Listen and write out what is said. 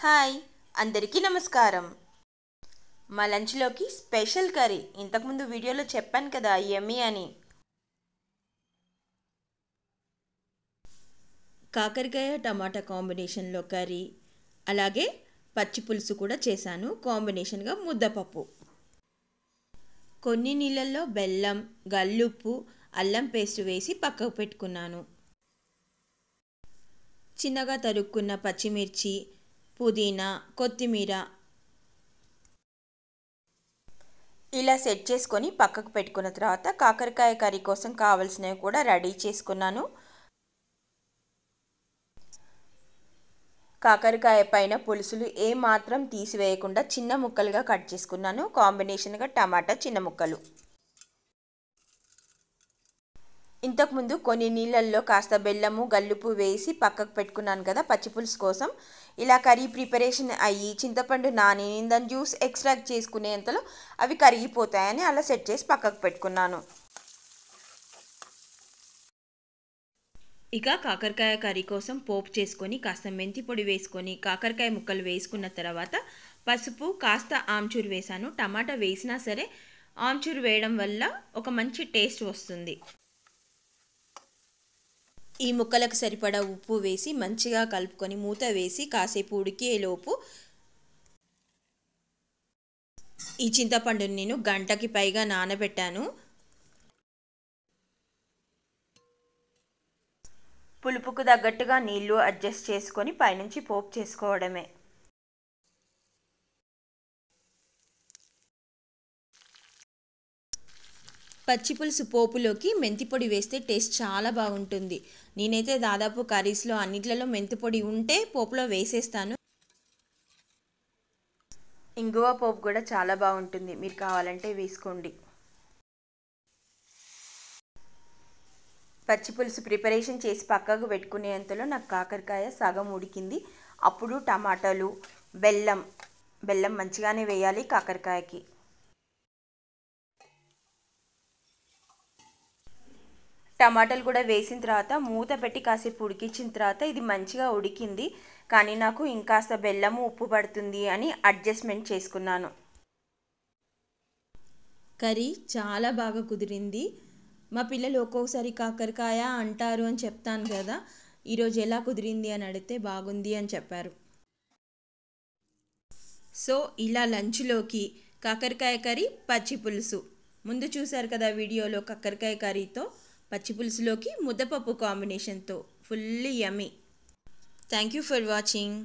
Hi అందరికీ నమస్కారం. మా లంచ్లోకి స్పెషల్ కర్రీ ఇంతకుముందు వీడియోలో చెప్పాను కదా యమ్మీ అని. కాకరకాయ టమాటా కాంబినేషన్లో కర్రీ, అలాగే పచ్చి పులుసు కూడా చేశాను. కాంబినేషన్గా ముద్దపప్పు. కొన్ని నీళ్ళల్లో బెల్లం, గల్లుప్పు, అల్లం పేస్ట్ వేసి పక్కకు పెట్టుకున్నాను. చిన్నగా తరుక్కున్న పచ్చిమిర్చి, పుదీనా, కొత్తిమీర ఇలా సెట్ చేసుకొని పక్కకు పెట్టుకున్న తర్వాత కాకరకాయ కర్రీ కోసం కావాల్సినవి కూడా రెడీ చేసుకున్నాను. కాకరకాయ పైన పులుసులు ఏమాత్రం తీసివేయకుండా చిన్న ముక్కలుగా కట్ చేసుకున్నాను. కాంబినేషన్గా టమాటా చిన్న ముక్కలు. ఇంతకుముందు కొన్ని నీళ్ళల్లో కాస్త బెల్లము, గల్లుపు వేసి పక్కకు పెట్టుకున్నాను కదా పచ్చిపులుసు కోసం. ఇలా కర్రీ ప్రిపరేషన్ అయ్యి చింతపండు నాని దాని జ్యూస్ ఎక్స్ట్రాక్ట్ చేసుకునేంతలో అవి కరిగిపోతాయని అలా సెట్ చేసి పక్కకు పెట్టుకున్నాను. ఇక కాకరకాయ కర్రీ కోసం పోపు చేసుకొని కాస్త మెంతి పొడి వేసుకొని కాకరకాయ ముక్కలు వేసుకున్న తర్వాత పసుపు, కాస్త ఆమ్చూరు వేసాను. టమాటా వేసినా సరే ఆమ్చూరు వేయడం వల్ల ఒక మంచి టేస్ట్ వస్తుంది. ఈ ముక్కలకు సరిపడా ఉప్పు వేసి మంచిగా కలుపుకొని మూత వేసి కాసేపు ఉడికేలోపు ఈ చింతపండుని నేను గంటకి పైగా నానబెట్టాను. పులుపుకు తగ్గట్టుగా నీళ్లు అడ్జస్ట్ చేసుకొని పైనుంచి పోపు చేసుకోవడమే. పచ్చిపులుసు పోపులోకి మెంతిపొడి వేస్తే టేస్ట్ చాలా బాగుంటుంది. నేనైతే దాదాపు కర్రీస్లో అన్నిట్లలో మెంతిపొడి ఉంటే పోపులో వేసేస్తాను. ఇంగువ పోపు కూడా చాలా బాగుంటుంది, మీరు కావాలంటే వేసుకోండి. పచ్చిపులుసు ప్రిపరేషన్ చేసి పక్కకు పెట్టుకునేంతలో నాకు కాకరకాయ సగం ఉడికింది. అప్పుడు టమాటాలు, బెల్లం మంచిగానే వేయాలి కాకరకాయకి. టమాటాలు కూడా వేసిన తర్వాత మూత పెట్టి కాసేపు ఉడికించిన తర్వాత ఇది మంచిగా ఉడికింది. కానీ నాకు ఇంకాస్త బెల్లము, ఉప్పు పడుతుంది అని అడ్జస్ట్మెంట్ చేసుకున్నాను. కర్రీ చాలా బాగా కుదిరింది. మా పిల్లలు ఒక్కొక్కసారి కాకరకాయ అంటారు అని చెప్తాను కదా, ఈరోజు ఎలా కుదిరింది అని అడిగితే బాగుంది అని చెప్పారు. సో ఇలా లంచ్లోకి కాకరకాయ కర్రీ, పచ్చి పులుసు. ముందు చూశారు కదా వీడియోలో కాకరకాయ కర్రీతో పచ్చి పులుసులోకి ముద్దపప్పు కాంబినేషన్తో fully yummy. Thank you for watching.